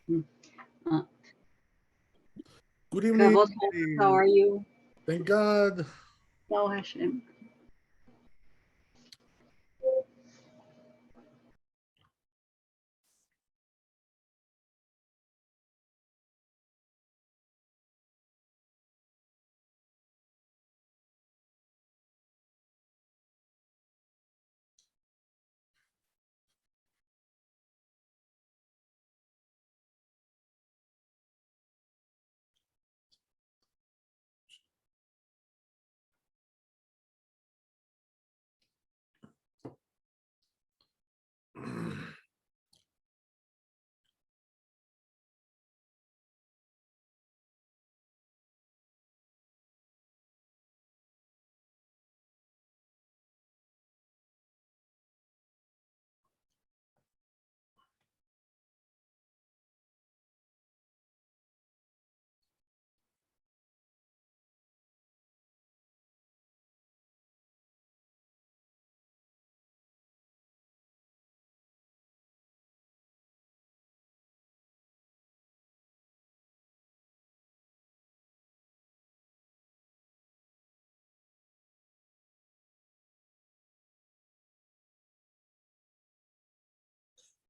Uh, Good evening. Kavod, how are you? Thank God. Oh, Hashem.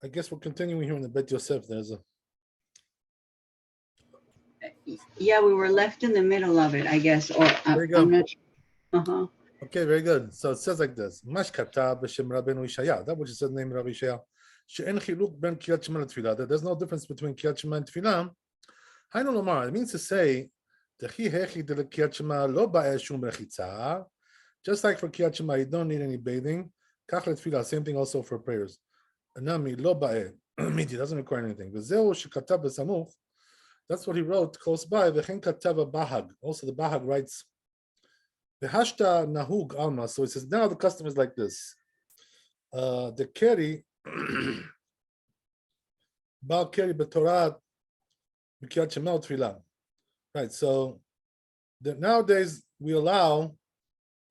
I guess we're continuing here in the Bet Yosef. There's a Yeah, we were left in the middle of it, I guess, or there you I'm go. not sure. Uh-huh. Okay, very good. So it says like this: Mashkata b'shem Rabbeinu Ishaya. That which is the name of Rabbi Ishaya. She'en chiluk ben Kriyat Shema and Tefillah. That there's no difference between Kriyat Shema and Tefillah. Hainu lomar. It means to say, Dechi hechi de Kriyat Shema lo ba'eh shum rechitza. Just like for Kriyat Shema, you don't need any bathing. Kach Tefillah. Same thing also for prayers. Anami lo ba'eh. It doesn't require anything. V'zeu shekatav b'samuch. That's what he wrote close by. V'chen katava bahag. Also, the bahag writes the hashta nahug alma. So it says now the custom is like this. The keri bal keri b'torah b'kiyat shema tefillah. Right. So nowadays we allow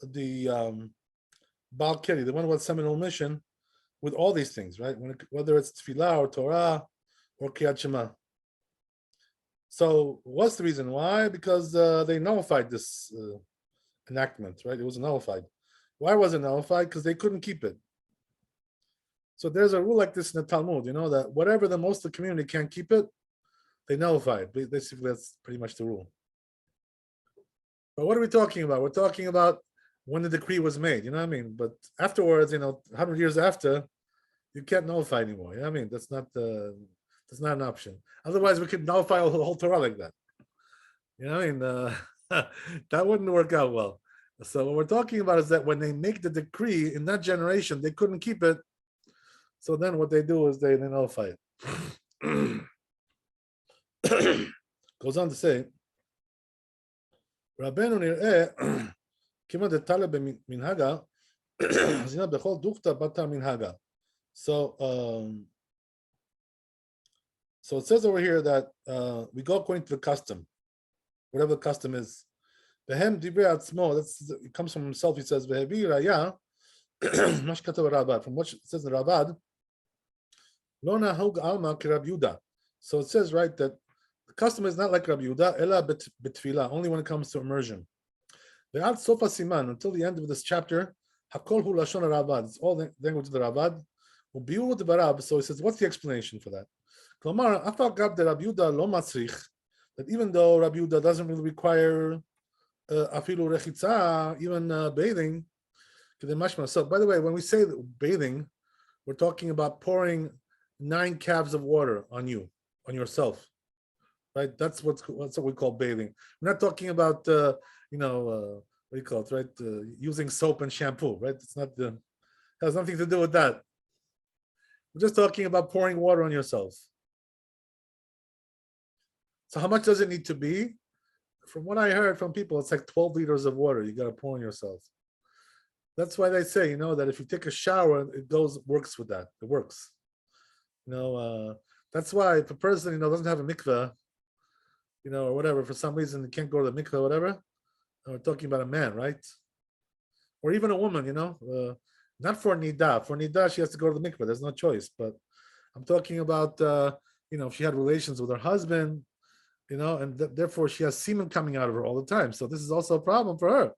the bal keri, the one with seminal mission, with all these things, right? Whether it's tefillah or Torah or kiyat shema. So what's the reason why? Because they nullified this enactment, right? It was nullified. Why was it nullified? Because they couldn't keep it. So there's a rule like this in the Talmud, that whatever the most of the community can't keep it, they nullify it. Basically, that's pretty much the rule. But what are we talking about? We're talking about when the decree was made, you know what I mean? But afterwards, 100 years after, you can't nullify anymore. You know what I mean? That's not an option. Otherwise, we could nullify the whole Torah like that. You know what I mean? That wouldn't work out well. So what we're talking about is that when they make the decree in that generation, they couldn't keep it. So then what they do is they nullify it. Goes on to say, Rabbeinu nir'eh kima detale b'minhaga zina bechol dukta bata minhaga. So it says over here that we go according to the custom, whatever the custom is. Behem divrei atzmo. It comes from himself. He says vehevi raya mash katav Rabad. From what it says in Rabad, lo nahug alma ki Rabbi Yuda. So it says right that the custom is not like Rabbi Yuda, ela betfila, only when it comes to immersion. Ve'ad sofa siman, until the end of this chapter, hakol hu lashon Rabad. It's all the language of the Rabad. Ubiu devarab. So he says, what's the explanation for that? Klomar afal gab de Rabbi Yuda lo matzrich. That even though Rabbi Yuda doesn't really require afilu rechitza, even bathing. So, by the way, when we say bathing, we're talking about pouring 9 calves of water on yourself, right? That's what we call bathing. We're not talking about what do you call it, right? Using soap and shampoo, right? It's not has nothing to do with that. We're just talking about pouring water on yourself. So how much does it need to be? From what I heard from people, it's like 12 liters of water you got to pour on yourself. That's why they say, that if you take a shower, it works with that. It works. That's why if a person, doesn't have a mikveh, or whatever, for some reason, they can't go to the mikveh or whatever, we're talking about a man, right? Or even a woman, not for nida. For nida, she has to go to the mikveh. There's no choice. But I'm talking about, if she had relations with her husband, and therefore she has semen coming out of her all the time. So this is also a problem for her.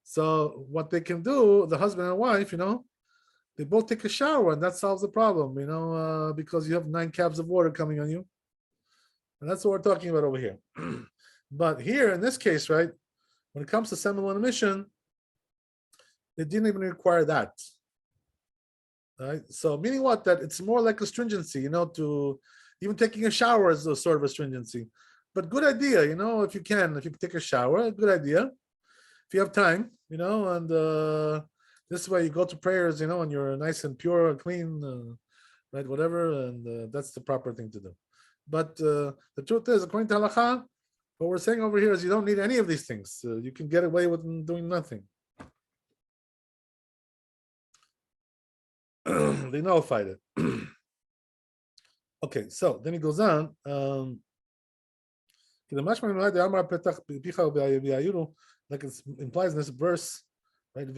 So what they can do, the husband and wife, they both take a shower, and that solves the problem, because you have 9 cabs of water coming on you. And that's what we're talking about over here. But here in this case, right, when it comes to seminal emission, they didn't even require that. Right? So meaning what? That it's more like astringency, to even taking a shower is a sort of astringency. But good idea, if you can take a shower, good idea. If you have time, and this way you go to prayers, and you're nice and pure and clean, right, whatever, and that's the proper thing to do. But the truth is, according to halakha, what we're saying over here is you don't need any of these things. You can get away with doing nothing. They nullified it. Okay, so then he goes on. Like it implies in this verse, right? Like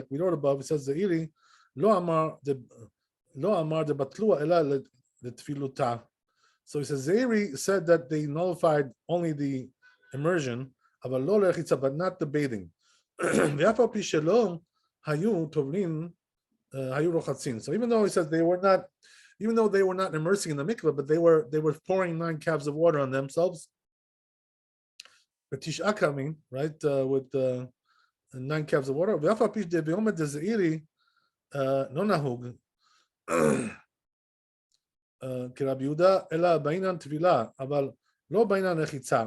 we wrote above, it says Zairi lo amar de batlua ela letfiluta. So he says Zairi said that they nullified only the immersion of a lo lechitza, but not the bathing. V'afal pi shelo hayu tovlin hayu rochatzin. So even though he says they were not immersing in the mikveh, but they were pouring 9 cabs of water on themselves. But Tish'a coming, right, with 9 cabs of water. V'afal pi be'omed de Zairi no nahug כרבי יהודה, אלא בעניין טבילה, אבל לא בעניין רחיצה.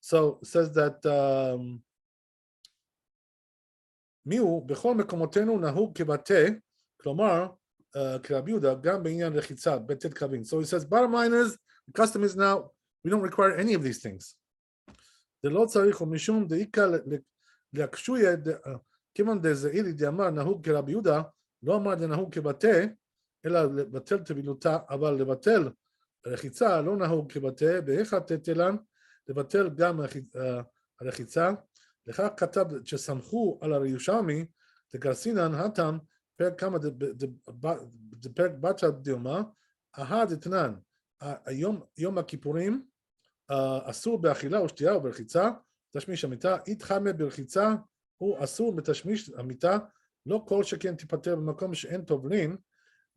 So it says that מיהו בכל מקומותינו נהוג כבטא, כלומר כרבי יהודה, גם בעניין רחיצה, בטאת קבין. So he says, bottom line is, the custom is now, we don't require any of these things. זה לא צריך ומשום דאיקה להקשויה, כיוון דזעירי דאמר נהוג כרבי יהודה, לא אמר דנהוג כבטא, אלא לבטל טבילותה, אבל לבטל רחיצה לא נהוג כבטא, באיכה תתלן, לבטל גם הרחיצה. לכך כתב שסמכו על הירושלמי, דגרסינן התם, פרק כמה דפרק בתא דיומה, דתנן, יום הכיפורים, אסור באכילה ושתייה וברחיצה, תשמיש המיטה, יתחמא ברחיצה, הוא אסור בתשמיש המיטה, לא כל שכן תיפטר במקום שאין טובלין,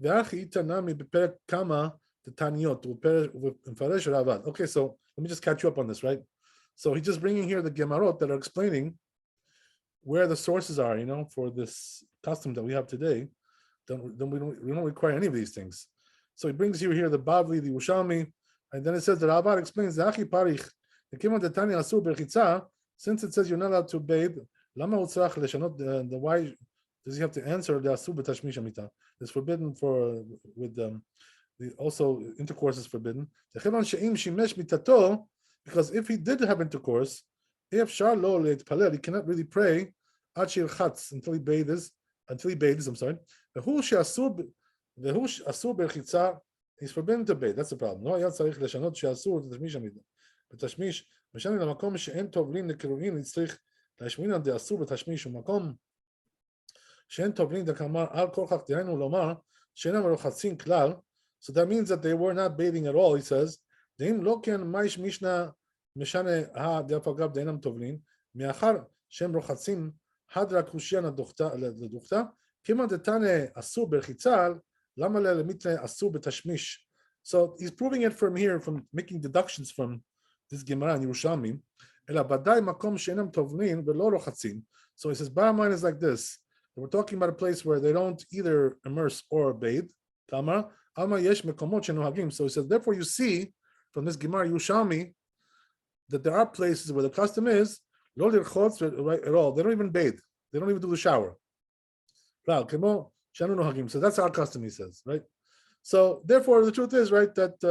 ואחי איתנמי בפרק כמה תתניות, ומפרש רעב"ד. Okay, so let me just catch you up on this, right? So he's just bringing here the Gemarot that are explaining where the sources are, for this custom that we have today. Then we don't require any of these things. So he brings you here the Bavli, the Yerushalmi, and then it says that Ravad explains the Achi Parich, the Kimon Detani Asur Berchitza, since it says you're not allowed to bathe, Lama Utzrach Leshanot, the why does he have to answer the Asur Betashmish Amita? It's forbidden also intercourse is forbidden. Because if he did have intercourse, he cannot really pray until he bathes. I'm sorry. He's forbidden to bathe. That's the problem. No, היה צריך לשנות שאסור לתשמיש המיטה. בתשמיש, משנה למקום שאין טובלין לקרואים, נצטרך להשמין על דאסור בתשמיש ומקום שאין טובלין דקאמר על כל כך דהיינו לומר שאינם רוחצים כלל. So that means that they were not bathing at all, he says. דהים לא כן מייש משנה משנה דאף אגב דהינם טובלין, מאחר שהם רוחצים הדרה קושיין לדוכתה, כימה דתנא אסור ברחיצה, למה למיתנא אסור בתשמיש. So he's proving it from here, from making deductions from this Gemara in Yerushalmi, אלא ודאי מקום שאינם טובלין ולא רוחצים. So he says, bottom line is like this. We're talking about a place where they don't either immerse or bathe. So he says, therefore you see from this Gemara Yerushalmi that there are places where the custom is lo lirchotz at all. They don't even bathe. They don't even do the shower. So that's our custom, he says, right? So therefore the truth is, right, that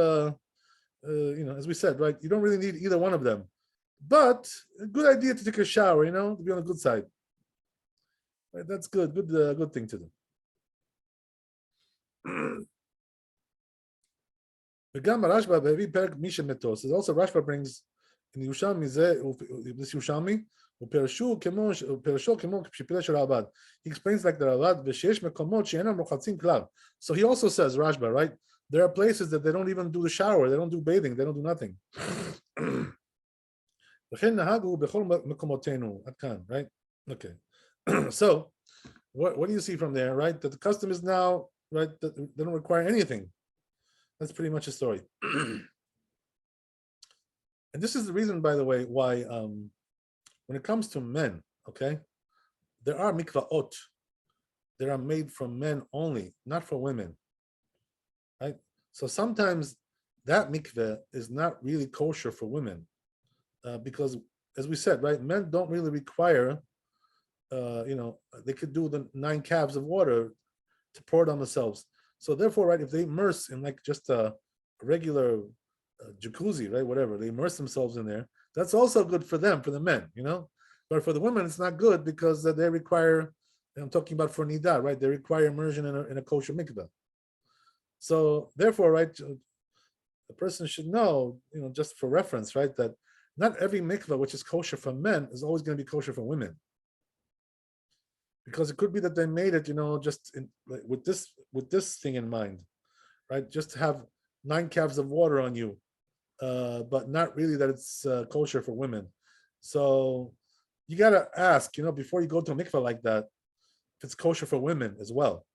as we said, right, you don't really need either one of them. But a good idea to take a shower, to be on the good side. Right, that's good thing to do. Also Rashba brings in Yerushalmi, this Yerushalmi, ופירשו כמו שפירש הרלב"ד. He explains like the Ravad, ושיש מקומות שאינם רוחצים כלל. So he also says, Rashba, right? There are places that they don't even do the shower, they don't do bathing, they don't do nothing. וכן נהגו בכל מקומותינו, עד כאן, right? Okay. So, what do you see from there, right? That the custom is now, right, that they don't require anything. That's pretty much the story. And this is the reason, by the way, why when it comes to men, okay, there are mikvaot. They are made from men only, not for women, right? So sometimes that mikveh is not really kosher for women because, as we said, right, men don't really require, they could do the 9 calves of water to pour it on themselves. So therefore, right, if they immerse in like just a regular jacuzzi, right, whatever, they immerse themselves in there, that's also good for them, for the men, but for the women, it's not good because they require, and I'm talking about for nida, right, they require immersion in a kosher mikveh. So therefore, right, the person should know, just for reference, right, that not every mikveh which is kosher for men is always going to be kosher for women. Because it could be that they made it, just with this thing in mind, right? Just to have 9 calves of water on you, but not really that it's kosher for women. So you gotta ask, before you go to a mikveh like that, if it's kosher for women as well,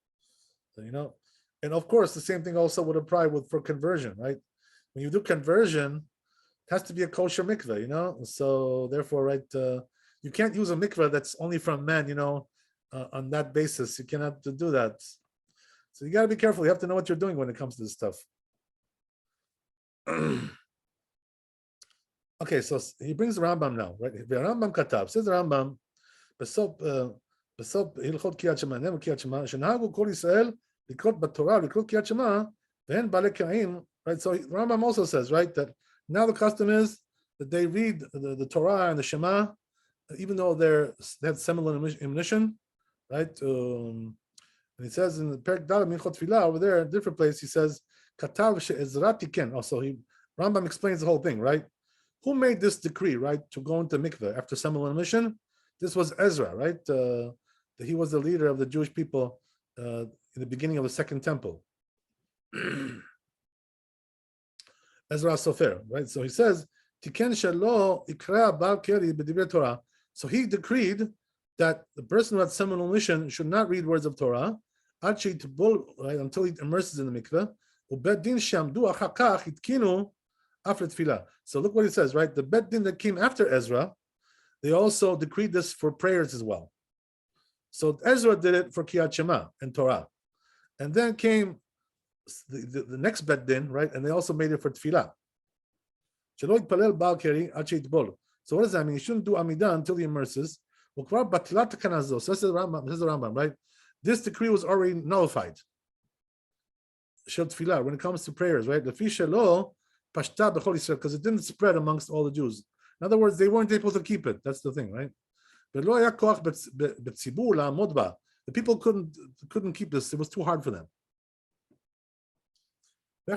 And of course, the same thing also would apply for conversion, right? When you do conversion, it has to be a kosher mikveh, So therefore, right, you can't use a mikveh that's only from men, on that basis. You cannot do that. So you got to be careful. You have to know what you're doing when it comes to this stuff. Okay, so he brings the Rambam now, right? The Rambam Katab says the Rambam, בסוף הלכות קריאת שמע, נאמר קריאת שמע, שנהגו כל ישראל לקרות בתורה, לקרות קריאת שמע, והן בעלי קרעים, right? So Rambam also says, right, that now the custom is that they read the Torah and the Shema, even though they have similar ammunition, right? And he says in the Perek Daled Minchot Tefillah over there, a different place, he says, Katav she'ezra tiken. Also, Rambam explains the whole thing, right? Who made this decree, right, to go into mikveh after similar mission? This was Ezra, right? He was the leader of the Jewish people in the beginning of the Second Temple. Ezra Sofer, right? So he says, Tiken shelo ikra bal keri b'divrei Torah. So he decreed that the person who had seminal mission should not read words of Torah, right, until he immerses in the mikveh. So look what he says, right? The Bet Din that came after Ezra, they also decreed this for prayers as well. So Ezra did it for Kriyat Shema and Torah. And then came the next Bet Din, right? And they also made it for Tefillah. So what does that mean? You shouldn't do Amidah until he immerses. So that's the Rambam, right? This decree was already nullified. When it comes to prayers, right? Because it didn't spread amongst all the Jews. In other words, they weren't able to keep it. That's the thing, right? The people couldn't keep this. It was too hard for them. So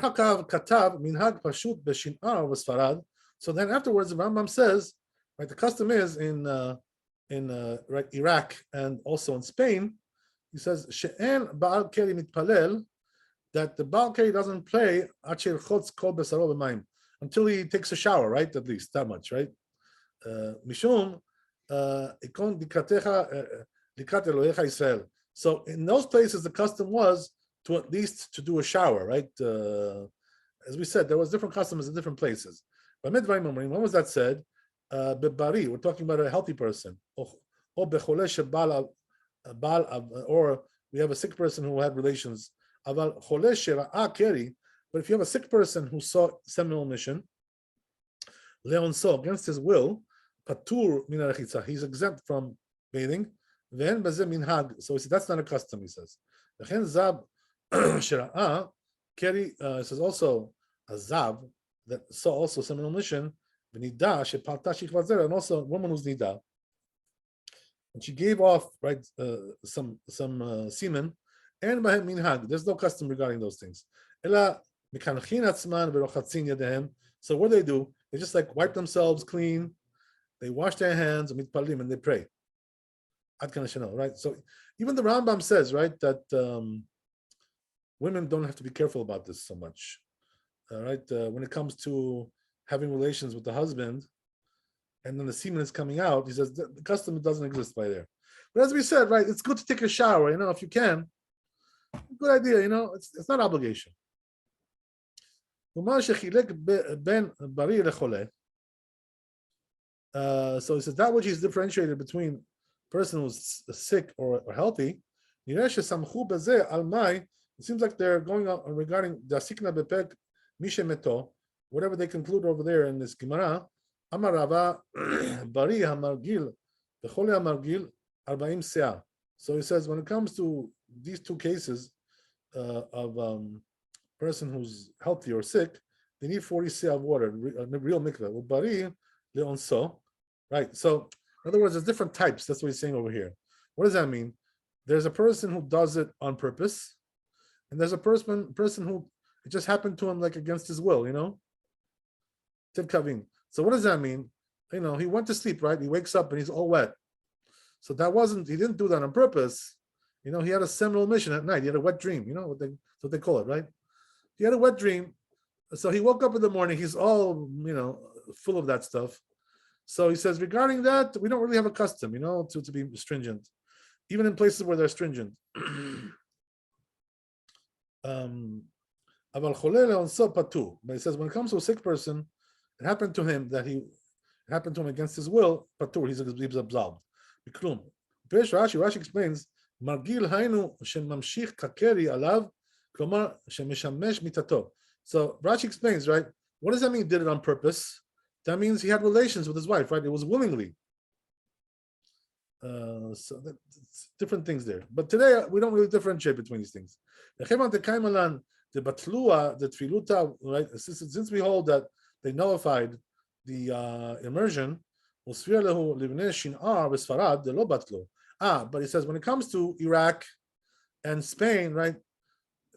then afterwards, the Rambam says, right, the custom is in right, Iraq and also in Spain, he says, She'en Baal Keri mitpalel, that the Baal Keri doesn't play until he takes a shower, right? At least that much, right? Mishum ikon dikatecha likat Elohecha Israel. So in those places, the custom was to at least to do a shower, right? As we said, there was different customs in different places. But when was that said? Bebari, we're talking about a healthy person. Or we have a sick person who had relations. But if you have a sick person who saw seminal mission, Leon saw against his will, patur min harechitza, he's exempt from bathing. Then bazeh minhag, so he said that's not a custom. He says. Lechen zab shera'a keri says also a zab that saw also seminal mission. V'nida shepalta shikvat zera, and also a woman who's nida, and she gave off, right, some semen. And bahem minhag, there's no custom regarding those things. Ela mikanchin atzman v'rochatzin yadehem. So what do? They just like wipe themselves clean they wash their hands, and they pray. Ad kan Shano, right? So even the Rambam says, right, that women don't have to be careful about this so much. Right? When it comes to having relations with the husband, and then the semen is coming out, he says the custom doesn't exist by there. But as we said, right, it's good to take a shower, if you can. Good idea, it's not obligation. So he says that which is differentiated between a person who's sick or healthy. It seems like they're going on regarding the sikna bepek mishemeto, whatever they conclude over there in this Gemara. Amar Rava bari hamargil v'chole hamargil 40 seah. So he says when it comes to these two cases of person who's healthy or sick, they need 40 seah of water, real mikveh. Bari leonso, right? So in other words, there's different types. That's what he's saying over here. What does that mean? There's a person who does it on purpose, and there's a person who it just happened to him like against his will, Tid. So what does that mean? He went to sleep, right? He wakes up and he's all wet. So he didn't do that on purpose. He had a seminal mission at night. He had a wet dream, what they call it, right? He had a wet dream. So he woke up in the morning, he's all, full of that stuff. So he says, regarding that, we don't really have a custom, to be stringent, even in places where they're stringent. But he says, when it comes to a sick person, it happened to him against his will, patur, he's absolved. Rashi explains, Margil hainu shemamshich kakeri alav, klomar shemishamesh mitato. So Rashi explains, right? What does that mean? He did it on purpose. That means he had relations with his wife, right? It was willingly. So that's different things there. But today we don't really differentiate between these things. The tfiluta, right? Since we hold that they nullified the immersion, but he says when it comes to Iraq and Spain, right?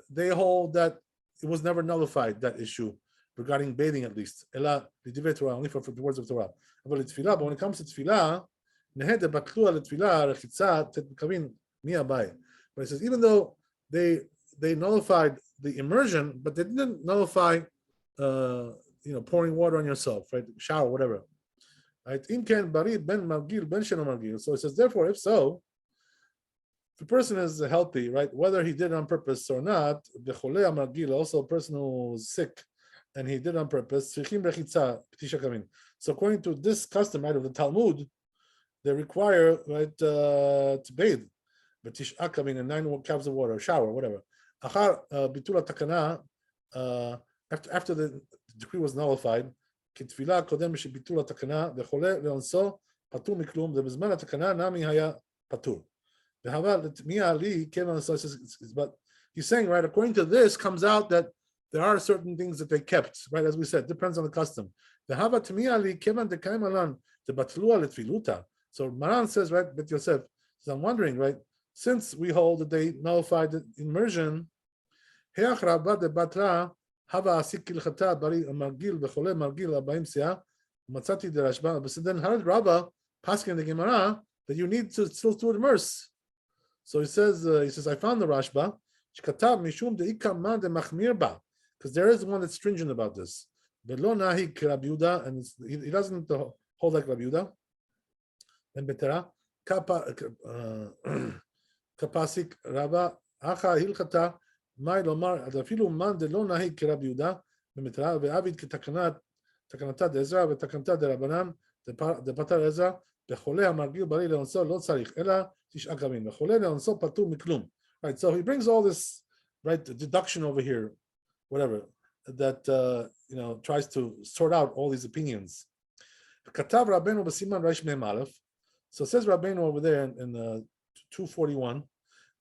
They hold that it was never nullified, that issue regarding bathing, at least. Only for the words of Torah. But when it comes to tefillah, but it says even though they nullified the immersion, but they didn't nullify pouring water on yourself, right? Shower, whatever. Right? So it says, therefore, if so, if the person is healthy, right, whether he did it on purpose or not, also a person who is sick and he did it on purpose. So according to this custom, right, of the Talmud, they require, right, to bathe, and 9 cups of water, shower, whatever. After the decree was nullified, but he's saying, right, according to this, comes out that there are certain things that they kept, right, as we said, depends on the custom. So Maran says, right, but Yosef, so I'm wondering, right, since we hold that they nullified the immersion, so then how did Rabbi pass in the Gemara that you need to still to immerse? So he says, I found the Rashba, because there is one that's stringent about this. And he doesn't hold like Rabbi Yehuda. And betera kapasik Rabba acha hilchata mai lomar adafilu man de lo nahi k'Rabbi Yehuda b'metera ve'avid k'takanata de'Ezra ve'takanata de'Rabanan de'patar Ezra b'cholei hamargil bari leonso lo tzarich ela tish'a kavim b'cholei leonso patur miklum. Right. So he brings all this, right, deduction over here, whatever, that tries to sort out all these opinions. Katav Rabbeinu b'siman Reish Mem Aleph. So it says Rabbeinu over there in 241.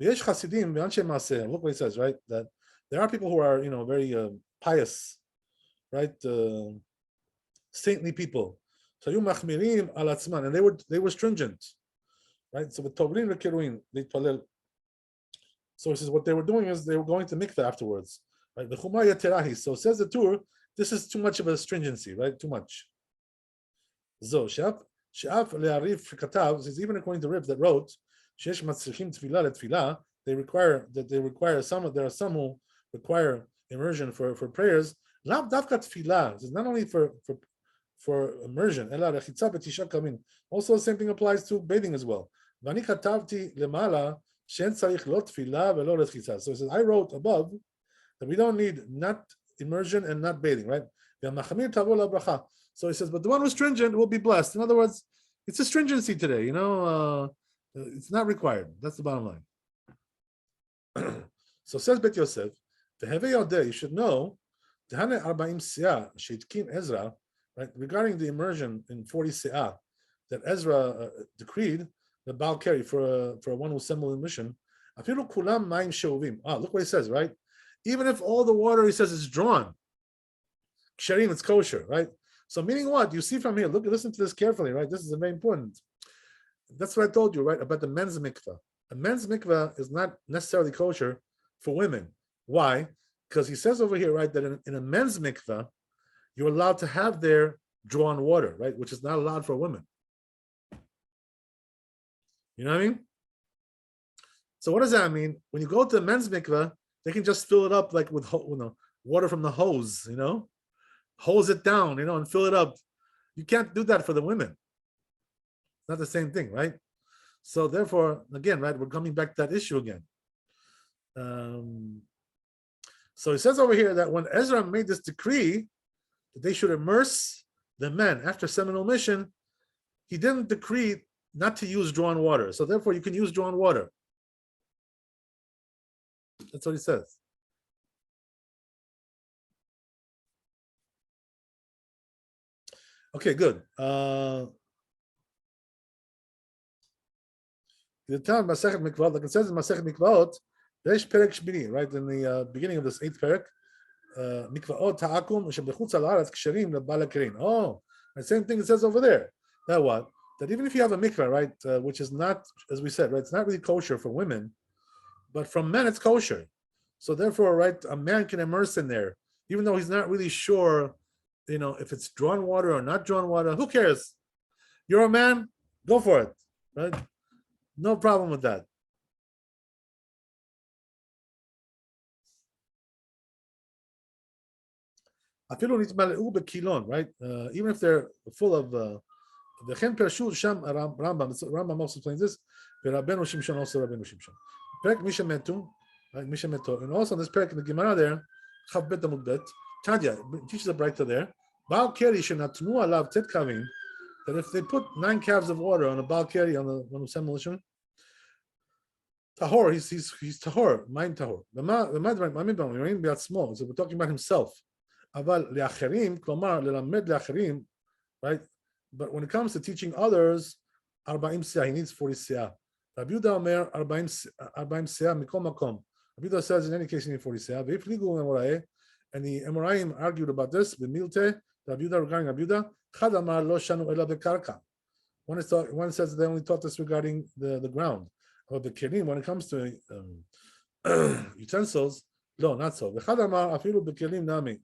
Look what he says, right? That there are people who are, very pious, right? Saintly people. So you machmirim al atzman, and they were stringent, right? So with tovrin v'kiruin, they palel. So he says what they were doing is they were going to mikveh afterwards, right? The chumaya terahi. So says the Tur, this is too much of a stringency, right? Too much. So shap Says even according to Rib that wrote, there are some who require immersion for prayers. It's not only for immersion. Also, the same thing applies to bathing as well. So it says, I wrote above that we don't need not immersion and not bathing, right? So he says, but the one who's stringent will be blessed. In other words, it's a stringency today, it's not required. That's the bottom line. So says Bet Yosef, you should know, Ezra, right, regarding the immersion in 40 se'ah that Ezra decreed, the Baal carry for one who assembled in mission. Look what he says, right? Even if all the water, he says, is drawn, ksharim, it's kosher, right? So meaning what? You see from here, listen to this carefully, right? This is very important. That's what I told you, right, about the men's mikvah. A men's mikvah is not necessarily kosher for women. Why? Because he says over here, right, that in a men's mikvah, you're allowed to have their drawn water, right, which is not allowed for women. You know what I mean? So what does that mean? When you go to the men's mikvah, they can just fill it up like with water from the hose, hose it down, and fill it up. You can't do that for the women. It's not the same thing, right? So therefore, again, right, we're coming back to that issue again. So he says over here that when Ezra made this decree that they should immerse the men after seminal mission, he didn't decree not to use drawn water. So therefore, you can use drawn water. That's what he says. Okay, good. The time Masechet Mikvot, like it says in Masechet Mikvot, there's Perek Shmini, right in the beginning of this 8th Perek. Mikvaot Ta'akum Shebechutz Ha'aretz Ksherim LeBal HaKerim. Oh, the same thing it says over there. That what? That even if you have a mikvah, right, which is not, as we said, right, it's not really kosher for women, but from men it's kosher. So therefore, right, a man can immerse in there, even though he's not really sure, if it's drawn water or not drawn water. Who cares? You're a man, go for it, right? No problem with that. Right? Even if they're full of the Chen Pershul Sham Rambam also explains this. Rabbeinu Shimshon also Rabbeinu Shimshon. Perek Misha Metu, right? Misha Metu, and also in this perek in the Gemara there, Chav Bet Amud Bet, Tanya teaches a brighter there. Baal Keri Shenatnu Alav Tet Kavim, that if they put 9 calves of water on a Baal Keri on the semolation, Tahor, he's Tahor, mind Tahor. The mind small. So we're talking about himself. Aval le'acherim, klomar lelamed le'acherim, right? But when it comes to teaching others, 40 seah, he needs 40 seah. Rabbi Yehuda Omer 40 seah mikol makom. Rabbi Yehuda says in any case you need 40 seah. Ve'ifligu Emorae, and the Emoraim argued about this. B'milte, Rabbi Yehuda regarding Rabbi Yehuda, Chad amar lo shanu ela bekarka. One says they only taught this regarding the ground. But the kelim, when it comes to utensils, no, not so. V'chad amar afilu bekelim nami.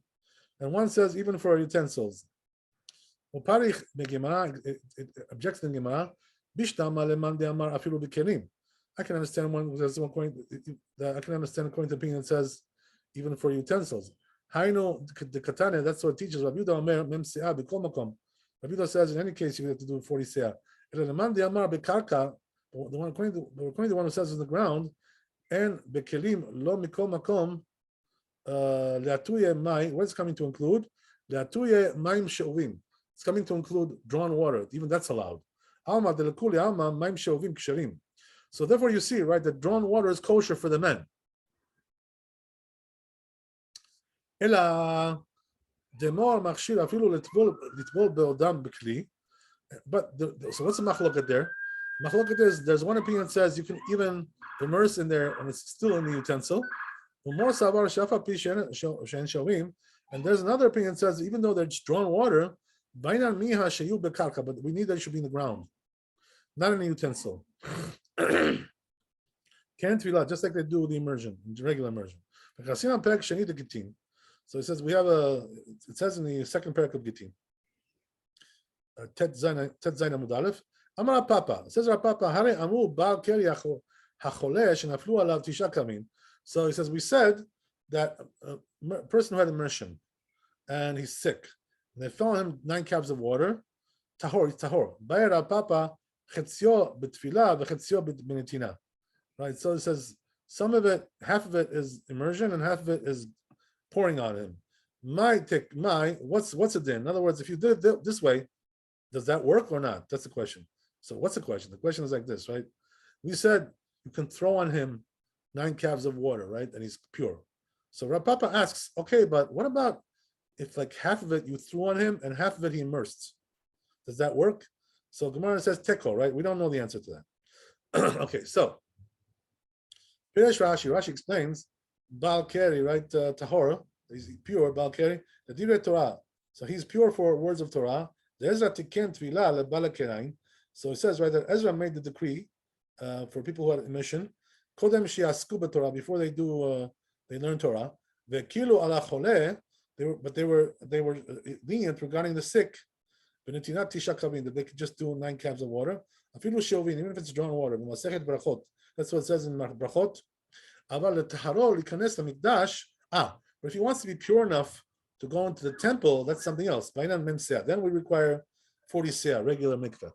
And one says even for utensils. Uparich beGemara, it objects in Gemara. Bishtama leman de'amar afilu bekelim. I can understand I can understand according to the opinion that says even for utensils. Hainu the katana, that's what it teaches. Rabbi Yehuda Omer mem seah b'kol makom. Rabbi Yehuda says in any case you have to do 40 seah. Leman de'amar bekarka, the one according to the one who says in the ground, and bekelim lo mikol makom. Le'atuye mai, what is coming to include? Le'atuye maim she'ovim. It's coming to include drawn water. Even that's allowed. Alma delekuli alma maim she'ovim ksherim. So therefore, you see, right, that drawn water is kosher for the men. Ela demor machshir afilu litbol beodam b'kli. But so what's the machloket there? Machloket is there's one opinion that says you can even immerse in there and it's still in the utensil. And there's another opinion that says even though there's drawn water, but we need that it should be in the ground, not in a utensil. Just like they do with the immersion, regular immersion. So it says we have it says in the 2nd parak of Gittin. Tet Zayin Amud Aleph. Amar Papa. Says Rav Papa, Hare Amu Baal Keri Hachole Shenaflu Alav Tisha Kamim. So he says, we said that a person who had immersion and he's sick, and they fell on him 9 cups of water. Tahor, it's tahor. Bayar Rav Papa Chetzio B'Tfilah v'Chetzio B'Netina. Right. So it says some of it, half of it is immersion, and half of it is pouring on him. What's a din? In other words, if you did it this way, does that work or not? That's the question. So what's the question? The question is like this, right? We said you can throw on him 9 calves of water, right? And he's pure. So Rav Papa asks, okay, but what about if like half of it you threw on him and half of it he immersed? Does that work? So Gemara says teko, right? We don't know the answer to that. Okay, so Pirish Rashi explains Baal Keri, right? Tahora, he's pure, Baal Keri, the Divrei Torah. So he's pure for words of Torah. The Ezra Tiken Tvilah lebala Kerain. So it says, right, that Ezra made the decree for people who had emission. Kodem shiasku b'Torah, before they learn Torah. Vekilu ala chole, they were lenient regarding the sick. B'netinat tisha kavin, that they could just do 9 calves of water. Afilu shovin, even if it's drawn water. B'masechet brachot. That's what it says in brachot. Aval letaharo likanes lamikdash. But if he wants to be pure enough to go into the temple, that's something else. Then we require 40 seah, regular mikveh.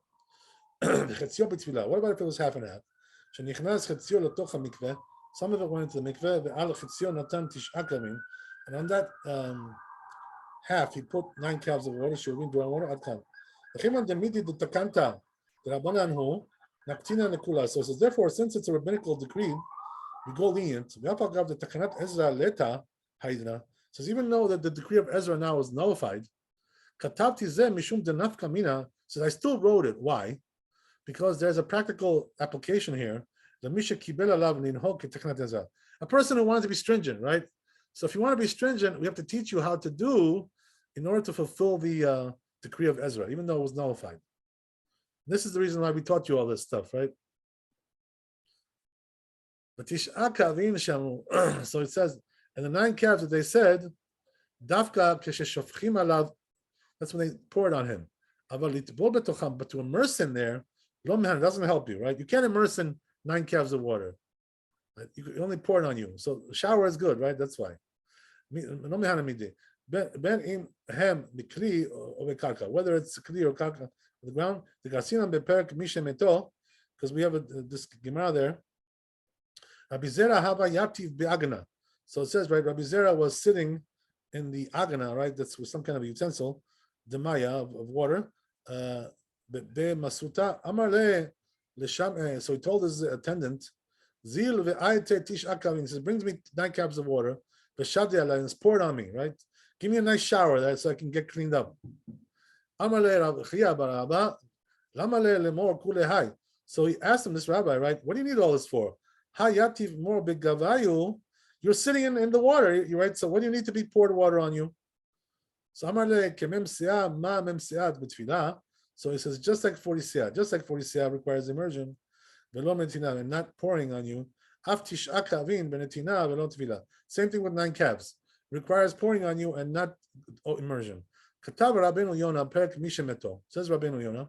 What about if it was half and half? Some of it went into the mikveh, and on that half he put 9 calves of water, drawn water. So it says, therefore, since it's a rabbinical decree, we go lenient. Says, even though that the decree of Ezra now is nullified, says, I still wrote it. Why? Because there's a practical application here. A person who wanted to be stringent, right? So if you want to be stringent, we have to teach you how to do in order to fulfill the decree of Ezra, even though it was nullified. This is the reason why we taught you all this stuff, right? So it says, and the 9 calves that they said, Dafka kesheshofchim alav, that's when they poured on him. But to immerse in there, it doesn't help you, right? You can't immerse in 9 calves of water. Right? You only pour it on you. So shower is good, right? That's why. Whether it's kli or karka, the ground, the gasinam beperk mishemeto, because we have this Gemara there. Rabbi Zera haba yativ be'agana. So it says, right, Rabbi Zera was sitting in the agana, right? That's with some kind of utensil, the maya of water. Masuta amar le, so he told his attendant, Zil ve'ayte tish akavin, he says, brings me 9 cups of water, v'shadi alay, and it's poured on me, right? Give me a nice shower there so I can get cleaned up. Amar le Chia baraba, lama le lemor kule hai. So he asked him, this rabbi, right, what do you need all this for? Hayativ mor begavayu, you're sitting in the water, you right? So what do you need to be poured water on you? So Amar le kemem siah ma mem siat b'tfilah. So he says, just like 40 siah requires immersion, and not pouring on you. Same thing with 9 calves. Requires pouring on you and not immersion. Says Rabbeinu Yonah,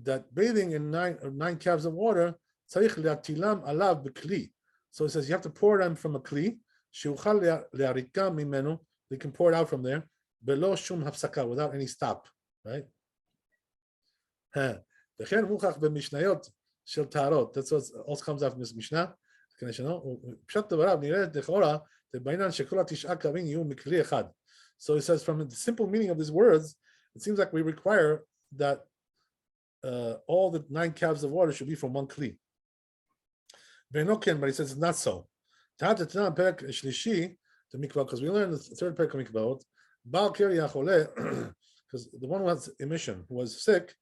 that bathing in 9 calves of water, so he says you have to pour them from a kli. They can pour it out from there. Below shum hafsaka, without any stop, right? That's what also comes out from this Mishnah. So he says, from the simple meaning of these words, it seems like we require that all the 9 calves of water should be from one kli. But he says it's not so. Because we learned the 3rd parak of mikvahot. Because the one who has emission, who was sick,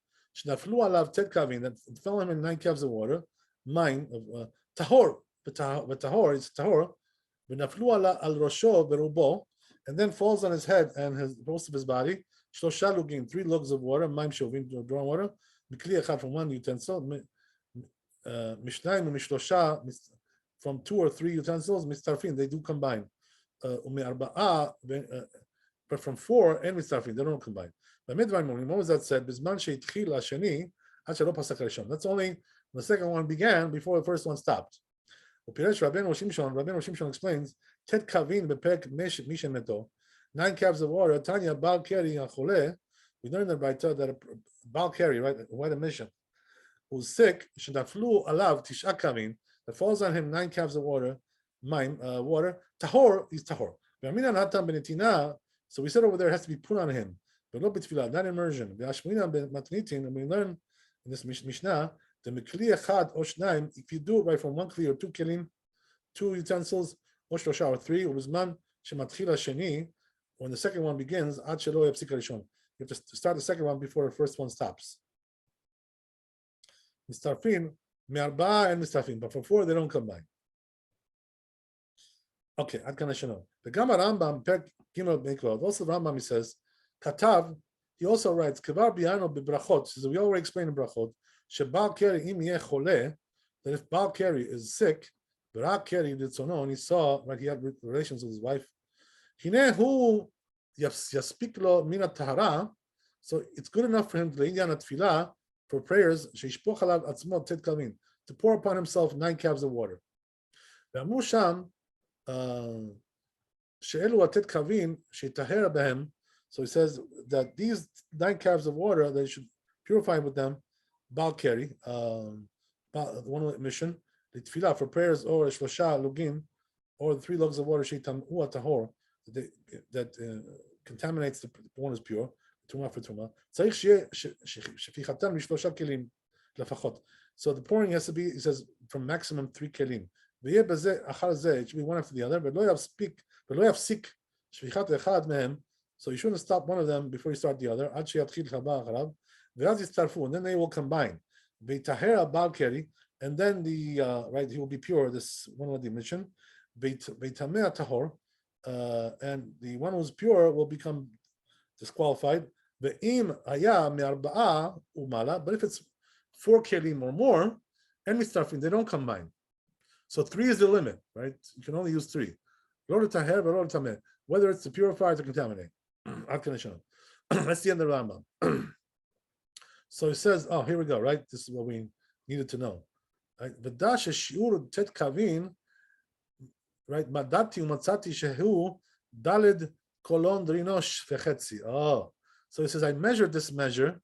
that fell him in 9 calves of water, mine of tahor, but tahor is tahor, and then falls on his head and most of his body. 3 lugs of water, mime shovin, drawn water, from one utensil, from 2 or 3 utensils, mistarfin, they do combine. but from 4 and mitzarfin, they don't combine. But midvan morning, what was that said? Bizman sheitchil hasheni ad shelo pasak harishon. That's only when the second one began before the first one stopped. Upiresh Rabbeinu Shimshon explains, Tet kavin bepek mishen meto, 9 calves of water, Tanya bal keri achole. We learned that by that a bal keri, right, who had a mission, who's sick, shedaflu alav tisha kavin, that falls on him 9 calves of water, water, tahor is tahor. So we said over there it has to be put on him, but not immersion. And we learn in this Mishnah, the mikli echad or shnaim, if you do it right from 1 kli or 2 kelim, 2 utensils, or shlosha or 3, or uzman shematchil hasheni, when the second one begins, ad shelo yapsik harishon. You have to start the second one before the first one stops. Mistarfin, me'arba and mistarfin, but for 4 they don't combine. Okay, ad kan hashano. The Gama Rambam Perk Gimel Meklod. Also Rambam, he says, Katav. He also writes, Kevar biano bebrachot. Says we already explained in brachot. Shebal keri im yeh chole. That if Bal keri is sick, Barak keri ditzono, and he saw, right, he had relations with his wife. Hine hu yaspik lo mina tahara. So it's good enough for him to le'inyan atfilah for prayers. Sheishpoch alav atzmo tet kalmin, to pour upon himself 9 calves of water. Ve'amru sham. So he says that these 9 calves of water, they should purify with them bal keri, one mission, the tefillah for prayers, or shlosha lugim, or the 3 lugs of water tahor that contaminates the one is pure, tuma for tuma. So the pouring has to be, he says, from maximum 3 kelim. It should be one after the other, but so you shouldn't stop one of them before you start the other. And then they will combine. And then the right, he will be pure. This one with the emission. And the one who's pure will become disqualified. But if it's 4 kelim or more, and they don't combine. So 3 is the limit, right? You can only use 3. Whether it's to purify or to contaminate. That's the end of the Rambam. So he says, oh, here we go, right? This is what we needed to know. Right? Right? Madati umatzati shehu dalid kolon drinosh fechetzi. Oh, so he says, I measured this measure,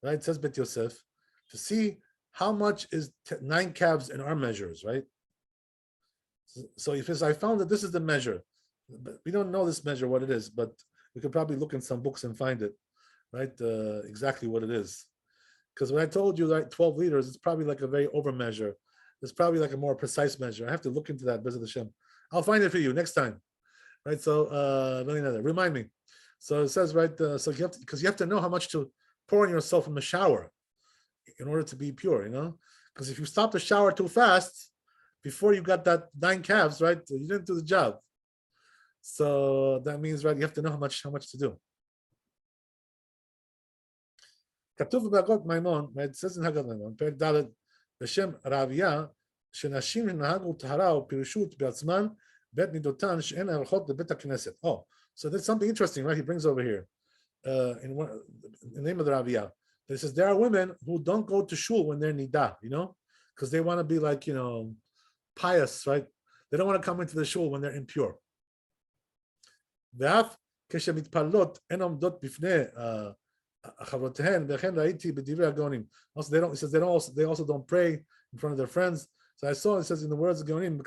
right? It says Bet Yosef, to see how much is 9 calves in our measures, right? So if I found that this is the measure, but we don't know this measure what it is, but we could probably look in some books and find it, right? Exactly what it is. Because when I told you like 12 liters, it's probably like a very over measure. It's probably like a more precise measure. I have to look into that, Bezat Hashem. I'll find it for you next time, right? So remind me. So it says, right? So you have to, because you have to know how much to pour on yourself from the shower in order to be pure, you know. Because if you stop the shower too fast, before you got that 9 calves, right? You didn't do the job. So that means, right, you have to know how much to do. Katuv b'Hagot Maimon, right? It says in Hagot Maimon, Perek Dalet, B'Shem Ravia, Shenashim Nahagu Tahara or Pirishut B'Atzman Bet Midotan She'en Alchot Lebet HaKnesset. Oh, so there's something interesting, right? He brings over here in the name of the Ravia. It says there are women who don't go to shul when they're nida, you know, because they want to be like, you know, pious, right? They don't want to come into the shul when they're impure. Also, they also don't pray in front of their friends. So I saw, it says in the words of Gaonim,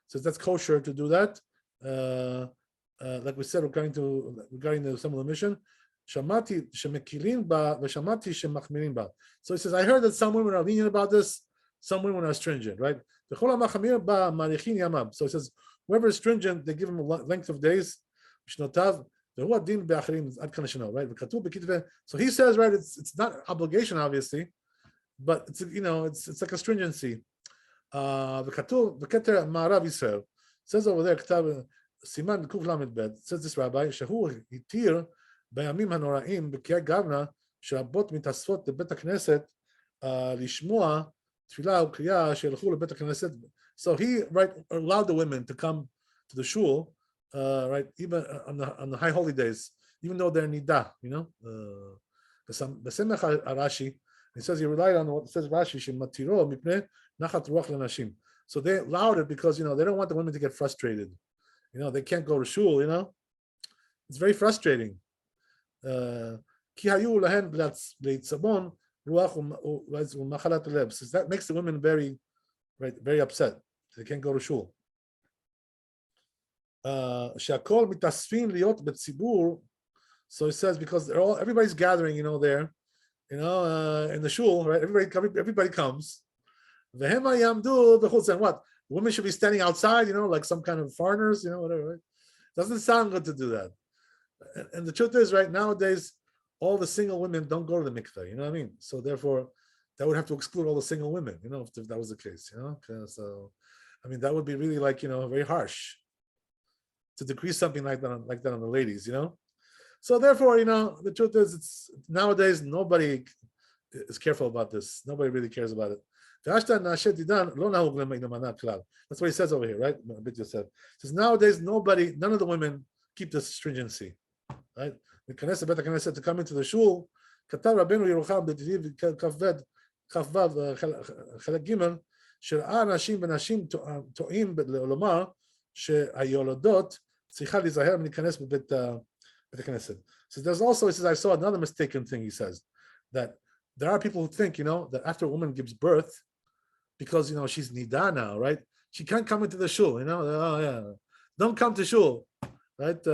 says that's kosher to do that. Like we said, regarding some of the mission. So he says, I heard that some women are lenient about this, some women are stringent, right? So he says, whoever is stringent, they give him a length of days. Right? So he says, right, it's not obligation, obviously, but it's, you know, it's like a stringency. Says over there, Siman Kuf Lamed Bet, says this rabbi, Shahu Hitir Bayamim Hanoraim B'Kiyat Gavna Shabot Mitasfot Lebet HaKnesset Lishmoa Tfilah Ukriya Shelchu Lebet HaKnesset. So he, right, allowed the women to come to the shul right? Even on the high holy days, even though they're nida, the Semech Arashi, he says he relied on what says Rashi, Shematiro mipnei nachat ruach lenashim. So they allowed it because they don't want the women to get frustrated. They can't go to shul. It's very frustrating. Ki hayu lahen leitzabon ruach u'machalat lev. So that makes the women very upset. They can't go to shul. שהכל מתאספים להיות בציבור, so it says because everybody's gathering, there, in the shul, right? Everybody comes. והם יעמדו בחוץ, and what? Women should be standing outside, like some kind of foreigners, whatever. Right? Doesn't sound good to do that. And the truth is, right, nowadays, all the single women don't go to the mikveh, you know what I mean? So therefore, that would have to exclude all the single women, if that was the case, So, I mean, that would be really very harsh to decrease something like that on the ladies, So therefore, the truth is, it's nowadays nobody is careful about this. Nobody really cares about it. That's what he says over here, right? Said. Says nowadays none of the women keep this stringency, right? The Knesset said to come into the shul. כתב רבנו ירוחם בדברי כ"ו חלק ג' שראה אנשים ונשים טועים לומר שהיולדות צריכה להיזהר מלהיכנס בבית הכנסת. So there's also, he says, I saw another mistaken thing, he says, that there are people who think, that after a woman gives birth, because, she's nida now, right? She can't come into the shul, oh yeah, don't come to shul, right?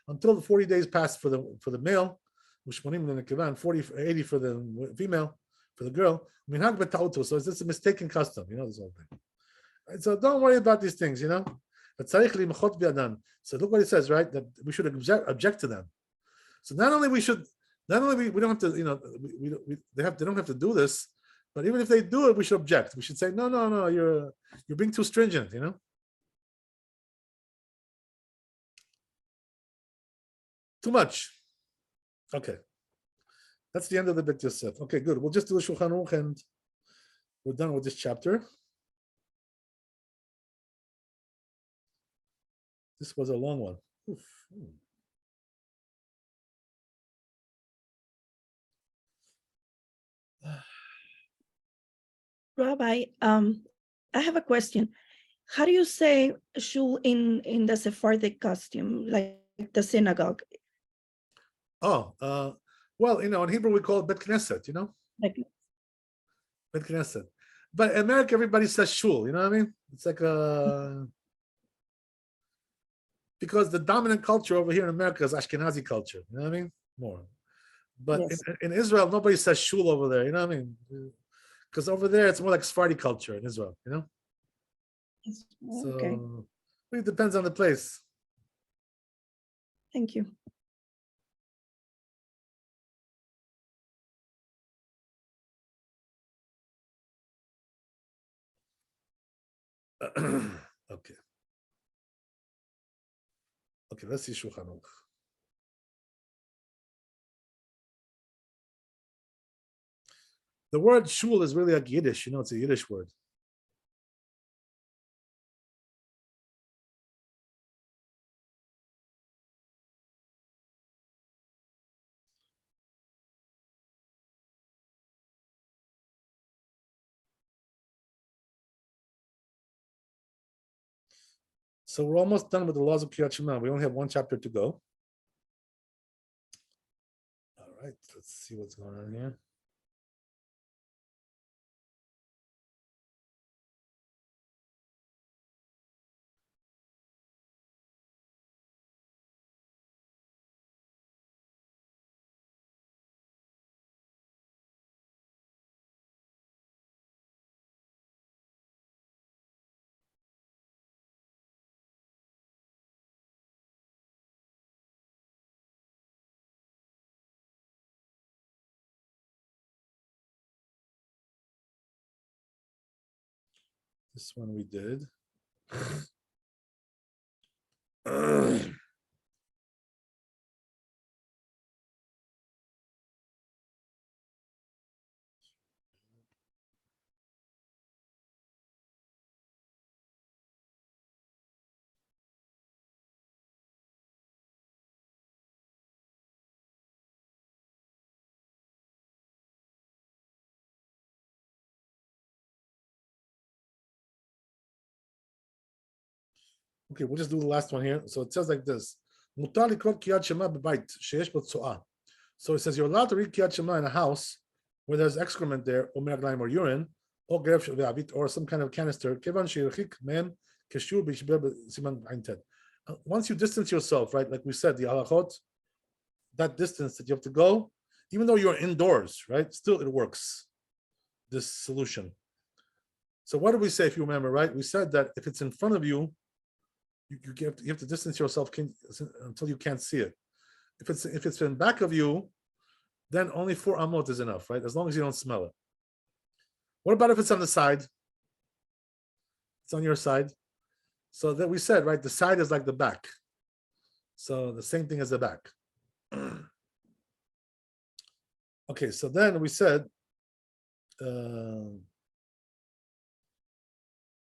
Until the 40 days pass for the male, 80 for the female, for the girl. So it's just a mistaken custom, this whole thing. Right? So don't worry about these things, So look what it says, right? That we should object to them. So not only we don't have to, they don't have to do this, but even if they do it, we should object. We should say, no, you're being too stringent, Too much. Okay. That's the end of the Beit Yosef. Okay, good. We'll just do the Shulchan Aruch and we're done with this chapter. This was a long one. Oof. Rabbi, I have a question. How do you say shul in the Sephardic costume, like the synagogue? Oh, well, in Hebrew we call it Bet Knesset, Like, Bet Knesset. But in America, everybody says shul, you know what I mean? It's like because the dominant culture over here in America is Ashkenazi culture, you know what I mean? More. But yes. in Israel, nobody says shul over there, you know what I mean? Because over there, it's more like Sephardi culture in Israel, Okay. So it depends on the place. Thank you. Okay. Okay, let's see Shulchan Aruch. The word shul is really like Yiddish, it's a Yiddish word. So we're almost done with the laws of Kriyat Shema. We only have one chapter to go. All right, let's see what's going on here. This one we did. Okay, we'll just do the last one here. So it says like this. So it says you're allowed to read Kiyat Shema in a house where there's excrement there, or urine, or some kind of canister. Once you distance yourself, right, like we said, the halachot, that distance that you have to go, even though you're indoors, right, still it works, this solution. So what did we say, if you remember, right? We said that if it's in front of you, you have to distance yourself until you can't see it. If it's in back of you, then only 4 amot is enough, right? As long as you don't smell it. What about if it's on the side? It's on your side. So that we said, right, the side is like the back. So the same thing as the back. Okay, so then we said,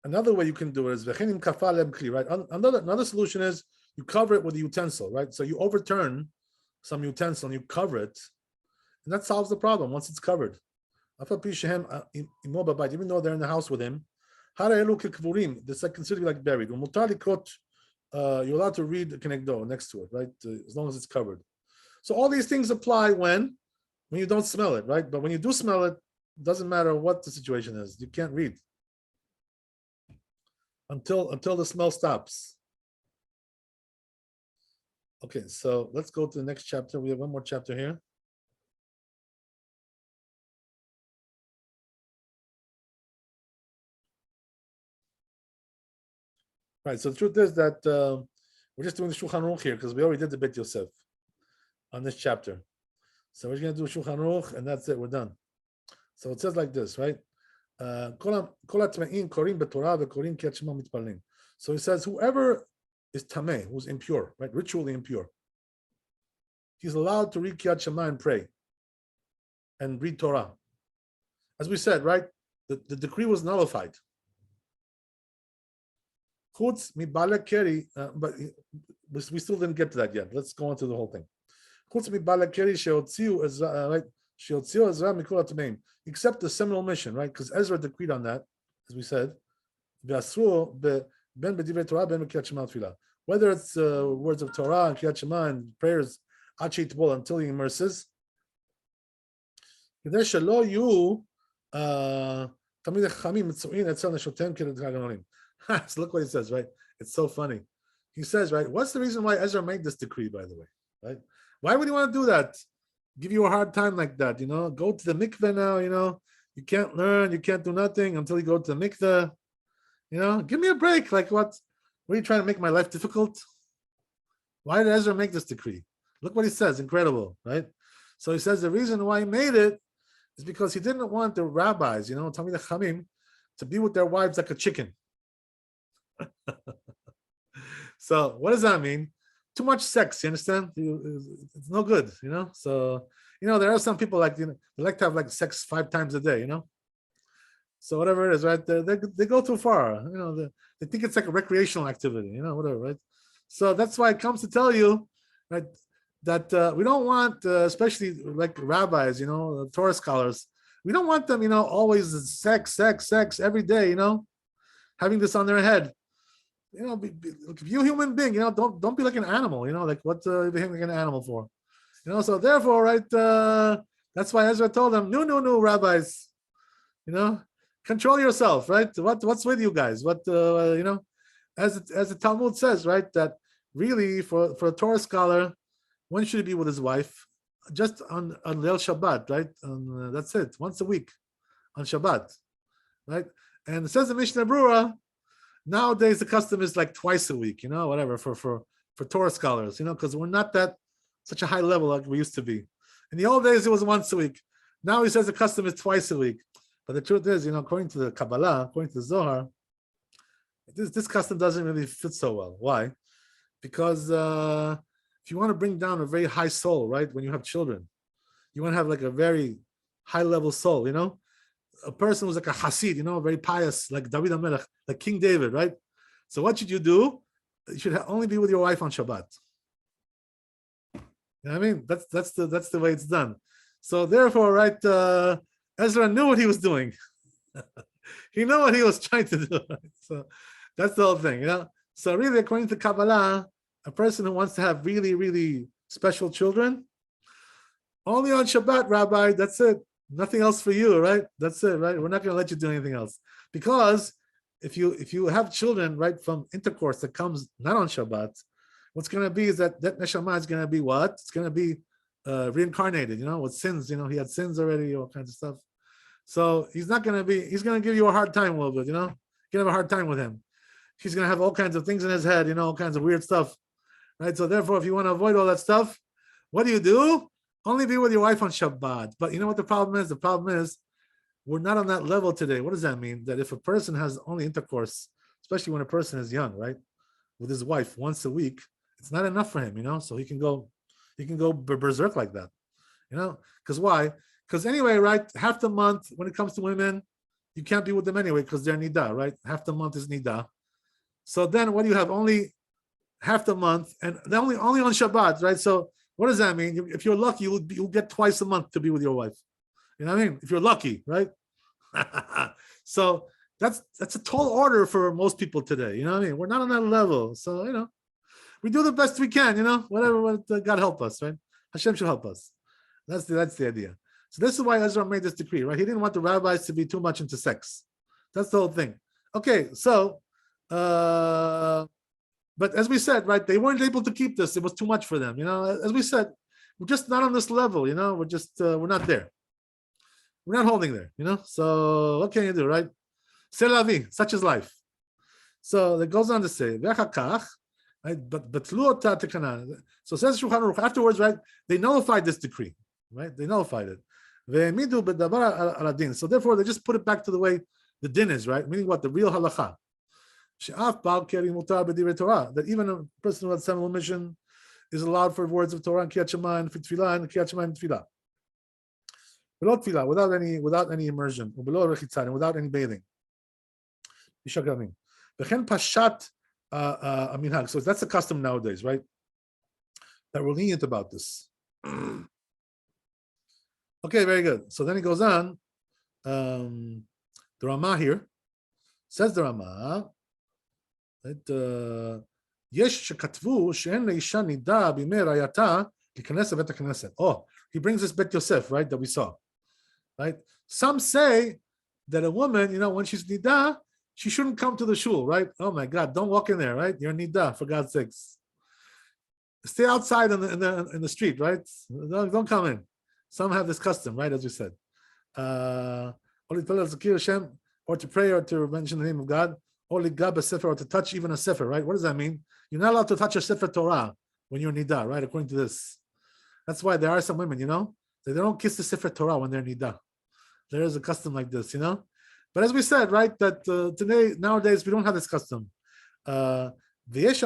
another way you can do it is right? Another solution is you cover it with a utensil, right? So you overturn some utensil and you cover it, and that solves the problem once it's covered. Even though they're in the house with him, this is considered like buried. You're allowed to read kenegdo next to it, right? As long as it's covered. So all these things apply when you don't smell it, right? But when you do smell it, it doesn't matter what the situation is. You can't read until the smell stops. Okay, so let's go to the next chapter. We have one more chapter here. Right, so the truth is that we're just doing the Shulchan Aruch here because we already did the Beit Yosef on this chapter. So we're going to do Shulchan Aruch, and that's it, we're done. So it says like this, right? So he says, whoever is tameh, who's impure, right, ritually impure, he's allowed to read Kiyat Shema and pray and read Torah. As we said, right, the decree was nullified. Chutz mibala keri, but we still didn't get to that yet. Let's go on to the whole thing. Chutz mibala keri sheotziu Ezra, right? Sheotziu Ezra mikol hatameim, except the seminal mission, right? Because Ezra decreed on that, as we said. Whether it's words of Torah and Kiyat Shema and prayers until he immerses. So look what he says, right? It's so funny. He says, right, what's the reason why Ezra made this decree, by the way, right? Why would he want to do that? Give you a hard time like that, go to the mikveh now, you can't learn, you can't do nothing until you go to the mikveh, give me a break. Like what are you trying to make my life difficult? Why did Ezra make this decree? Look what he says, incredible, right? So he says the reason why he made it is because he didn't want the rabbis, Talmidei Chachamim, to be with their wives like a chicken. So what does that mean? Too much sex, you understand? It's no good, So, there are some people like, they like to have like sex 5 times a day, So whatever it is, right? They go too far, they think it's like a recreational activity, whatever, right? So that's why it comes to tell you, right, that we don't want, especially like rabbis, Torah scholars, we don't want them, always sex every day, having this on their head. If you're a human being, don't be like an animal, like what are you behaving like an animal for? So therefore, right, that's why Ezra told them, no, rabbis, control yourself, right? What's with you guys? What as the Talmud says, right, that really for a Torah scholar, when should he be with his wife? Just on Leil Shabbat, right? That's it, once a week on Shabbat, right? And it says in Mishnah Brura, nowadays the custom is like twice a week, whatever, for Torah scholars, because we're not such a high level like we used to be. In the old days, it was once a week. Now he says the custom is twice a week. But the truth is, according to the Kabbalah, according to the Zohar, this custom doesn't really fit so well. Why? Because if you want to bring down a very high soul, right, when you have children, you want to have like a very high level soul, a person who's like a Hasid, very pious, like David HaMelech, like King David, right? So what should you do? You should only be with your wife on Shabbat. You know what I mean? That's the way it's done. So therefore, right, Ezra knew what he was doing. He knew what he was trying to do. Right? So that's the whole thing, So really, according to Kabbalah, a person who wants to have really, really special children, only on Shabbat, Rabbi, that's it. Nothing else for you, right? That's it, right? We're not going to let you do anything else. Because if you have children, right, from intercourse that comes not on Shabbat, what's going to be is that neshama is going to be what? It's going to be reincarnated, with sins. He had sins already, all kinds of stuff. So he's going to give you a hard time a little bit, You're going to have a hard time with him. He's going to have all kinds of things in his head, all kinds of weird stuff, right? So therefore, if you want to avoid all that stuff, what do? Only be with your wife on Shabbat. But you know what the problem is? The problem is we're not on that level today. What does that mean? That if a person has only intercourse, especially when a person is young, right, with his wife once a week, it's not enough for him, so he can go berserk like that, because why? Because anyway, right, half the month when it comes to women, you can't be with them anyway because they're nida, right? Half the month is nida. So then what do you have? Only half the month, and only on Shabbat, right? So what does that mean? If you're lucky, you'll get twice a month to be with your wife. You know what I mean? If you're lucky, right? So that's a tall order for most people today. You know what I mean? We're not on that level. So, we do the best we can, whatever God help us, right? Hashem should help us. That's the idea. So this is why Ezra made this decree, right? He didn't want the rabbis to be too much into sex. That's the whole thing. Okay, so but as we said, right, they weren't able to keep this. It was too much for them. As we said, we're just not on this level. We're just we're not there. We're not holding there. So what can you do, right? C'est la vie, such is life. So it goes on to say, right? But so says Shulchan Aruch afterwards, right? They nullified this decree, right? They nullified it. So therefore, they just put it back to the way the din is, right? Meaning what? The real halacha. That even a person who had seminal mission is allowed for words of Torah and Kriyat Shema and Tefillah and Kriyat Shema and Tefillah. Without any immersion, and without any bathing. So that's the custom nowadays, right? That we're lenient about this. Okay, very good. So then he goes on. The Ramah here says the Ramah. יש שכתבו שאין לאישה נידה בימי רעייתה להיכנס לבית הכנסת. He brings this Bet Yosef, right, that we saw, right? Some say that a woman, when she's nida, she shouldn't come to the shul, right? Oh my God, don't walk in there, right? You're nida, for God's sakes. Stay outside in the street, right? Don't come in. Some have this custom, right, as we said. Or to pray or to mention the name of God. Or to touch even a sefer, right? What does that mean? You're not allowed to touch a sefer Torah when you're nida, right? According to this. That's why there are some women, they don't kiss the sefer Torah when they're nida. There is a custom like this, But as we said, right, that nowadays we don't have this custom. So says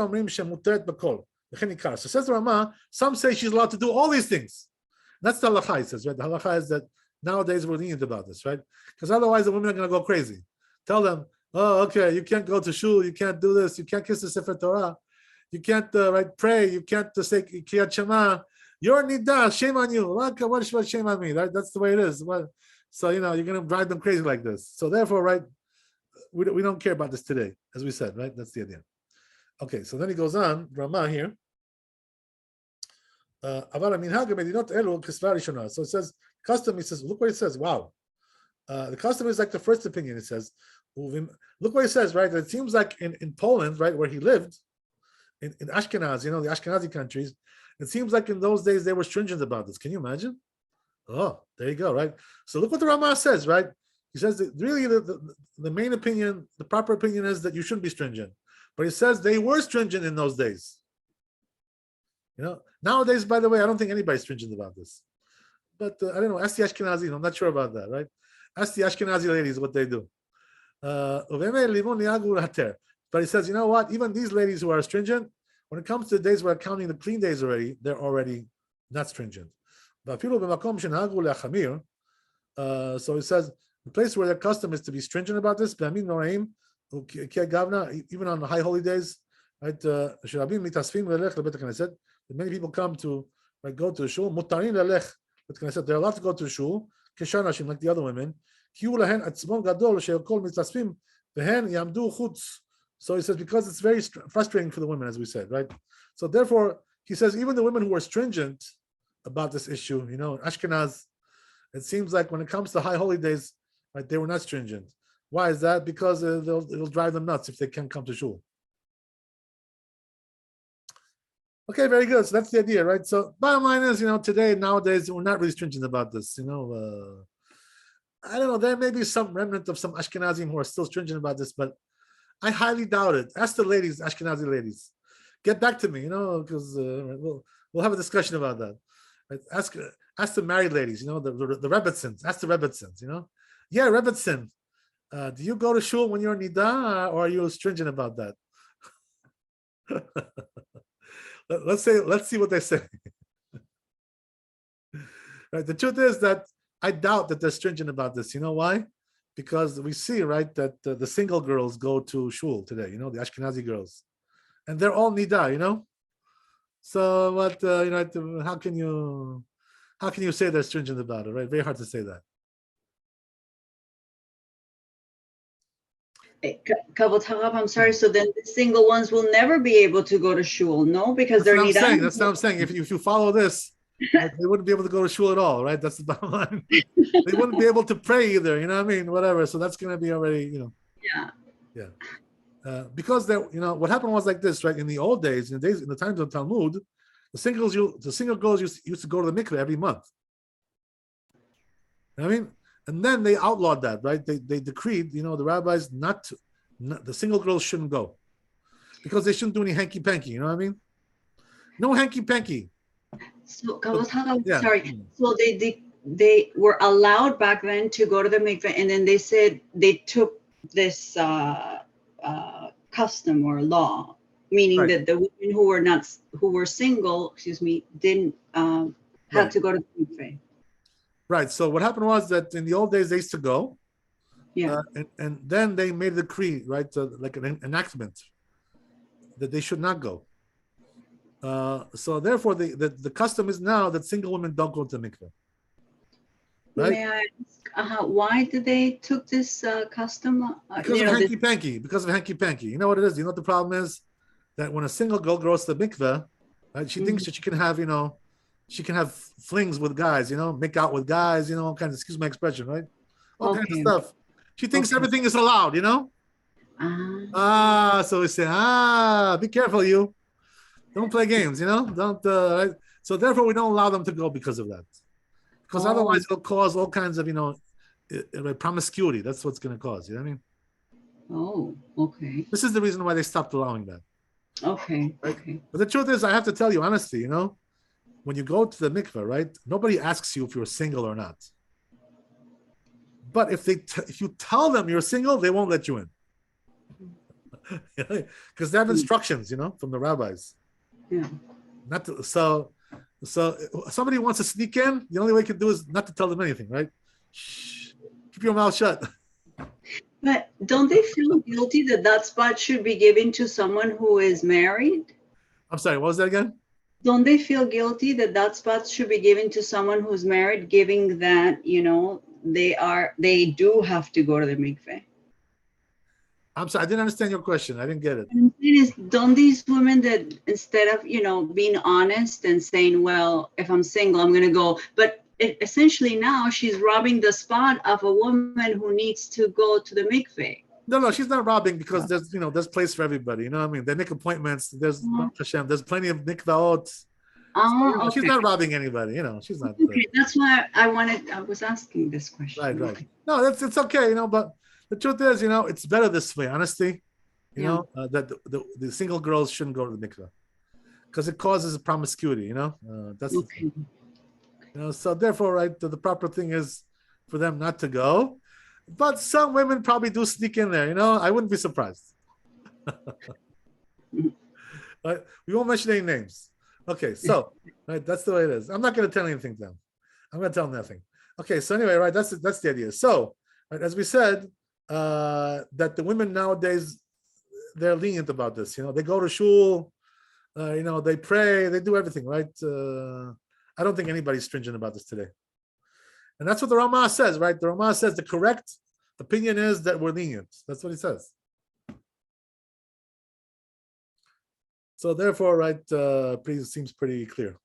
the Ramah, some say she's allowed to do all these things. That's the halacha, he says, right? The halacha is that nowadays we're lenient about this, right? Because otherwise the women are going to go crazy. Tell them, okay, you can't go to shul, you can't do this, you can't kiss the sefer Torah, you can't pray, you can't say Kriyat Shema. You're nida, shame on you. What shame on me? Right? That's the way it is. So you're going to drive them crazy like this. So therefore, right, we don't care about this today, as we said, right? That's the idea. Okay, so then he goes on, Ramah here. So it says custom. He says, look what it says. Wow, the custom is like the first opinion. It says. Look what he says, right? It seems like in Poland, right, where he lived, in Ashkenaz, the Ashkenazi countries, it seems like in those days they were stringent about this. Can you imagine? Oh, there you go, right? So look what the Ramah says, right? He says that really the main opinion, the proper opinion is that you shouldn't be stringent. But he says they were stringent in those days. Nowadays, by the way, I don't think anybody's stringent about this. But I don't know, ask the Ashkenazi, I'm not sure about that, right? Ask the Ashkenazi ladies what they do. But he says, you know what? Even these ladies who are stringent, when it comes to the days where counting the clean days already, they're already not stringent. So he says, the place where their custom is to be stringent about this, even on the high holy days, right? Many people come to go to shul. They're allowed to go to shul, like the other women. So he says, because it's very frustrating for the women, as we said, right? So therefore, he says, even the women who are stringent about this issue, Ashkenaz, it seems like when it comes to high holy days, right, they were not stringent. Why is that? Because it'll drive them nuts if they can't come to shul. Okay, very good. So that's the idea, right? So bottom line is, today, nowadays, we're not really stringent about this. I don't know. There may be some remnant of some Ashkenazim who are still stringent about this, but I highly doubt it. Ask the ladies, Ashkenazi ladies. Get back to me, because we'll have a discussion about that. Right? Ask the married ladies, the Rebbetzins. Ask the Rebbetzins, Yeah, Rebbetzin, do you go to shul when you're nida, or are you stringent about that? Let's see what they say. Right. The truth is that I doubt that they're stringent about this. You know why? Because we see, right, that the single girls go to shul today. The Ashkenazi girls, and they're all nida. So what? How can you say they're stringent about it? Right? Very hard to say that. I'm sorry. So then the single ones will never be able to go to shul, no? Because That's they're nida. That's what I'm saying. If you follow this, right, they wouldn't be able to go to shul at all, right? That's the bottom line. They wouldn't be able to pray either. You know what I mean? Whatever. So that's going to be already, Yeah. Because what happened was like this, right? In the old days, in the times of Talmud, the single girls used to go to the mikveh every month. You know what I mean? And then they outlawed that, right? They decreed, the rabbis not the single girls shouldn't go because they shouldn't do any hanky panky. You know what I mean? No hanky panky. So, sorry. So they were allowed back then to go to the mikveh, and then they said they took this custom or law, meaning that the women who were single, didn't have to go to the mikveh. Right. So what happened was that in the old days they used to go, and then they made a decree, right, like an enactment that they should not go. So therefore, the custom is now that single women don't go to the mikveh. Right? May I ask why did they took this custom? Because of hanky panky. Because of hanky panky. You know what it is? You know what the problem is? That when a single girl goes to the mikveh, right, she thinks that she can have, she can have flings with guys, make out with guys, all kinds of, excuse my expression, right? All kinds of stuff. She thinks everything is allowed, So we say, be careful, you. Don't play games, don't, right? So therefore we don't allow them to go because of that. Because otherwise it'll cause all kinds of, promiscuity. That's what's going to cause, you know what I mean? Oh, okay. This is the reason why they stopped allowing that. Okay, right? okay. But the truth is, I have to tell you honestly, when you go to the mikveh, right, nobody asks you if you're single or not. But if you tell them you're single, they won't let you in. Because they have instructions, from the rabbis. Yeah. Not to, so somebody wants to sneak in, the only way you can do is not to tell them anything, right? Shh, keep your mouth shut. But don't they feel guilty that spot should be given to someone who is married? I'm sorry, what was that again? Don't they feel guilty that spot should be given to someone who's married, giving that, they do have to go to the mikveh? I'm sorry, I didn't understand your question. I didn't get it. And the thing is, don't these women that instead of, being honest and saying, well, if I'm single, I'm going to go. But essentially now she's robbing the spot of a woman who needs to go to the mikveh. No, she's not robbing because there's place for everybody. You know what I mean? They make appointments. There's there's plenty of mikvaot. So, she's not robbing anybody. She's not. Okay, that's why I was asking this question. Right. Okay. No, it's okay. But the truth is, it's better this way. Honestly, that the single girls shouldn't go to the mikveh because it causes promiscuity. That's okay. So therefore, right, the proper thing is for them not to go. But some women probably do sneak in there, I wouldn't be surprised. Right? We won't mention any names. Okay, so right, that's the way it is. I'm not going to tell anything to them. I'm going to tell them nothing. Okay, so anyway, right, that's the idea. So, right, as we said, that the women nowadays, they're lenient about this. They go to shul, they pray, they do everything, right? I don't think anybody's stringent about this today. And that's what the Ramah says, right? The Ramah says the correct opinion is that we're lenient. That's what he says. So therefore, right, seems pretty clear.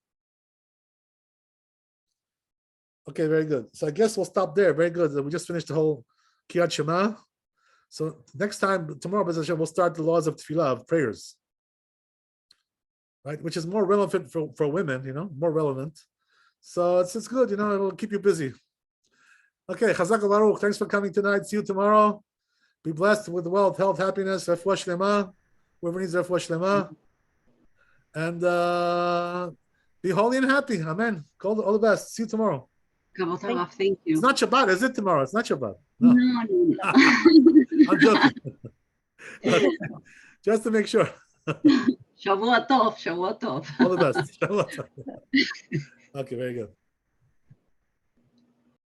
Okay, very good. So I guess we'll stop there. Very good. We just finished the whole Kriyat Shema. So next time, tomorrow, B'ezras Hashem, we'll start the laws of tefillah, of prayers, right? Which is more relevant for women, more relevant. So it's good, it'll keep you busy. Okay, Chazak Baruch. Thanks for coming tonight. See you tomorrow. Be blessed with wealth, health, happiness, refuah shlema. Whoever needs refuah shlema. And be holy and happy. Amen. All the best. See you tomorrow. Thank you. It's not Shabbat, is it tomorrow? It's not Shabbat. No. I'm joking. Okay. Just to make sure. Shavua tov. All the best. Okay, very good.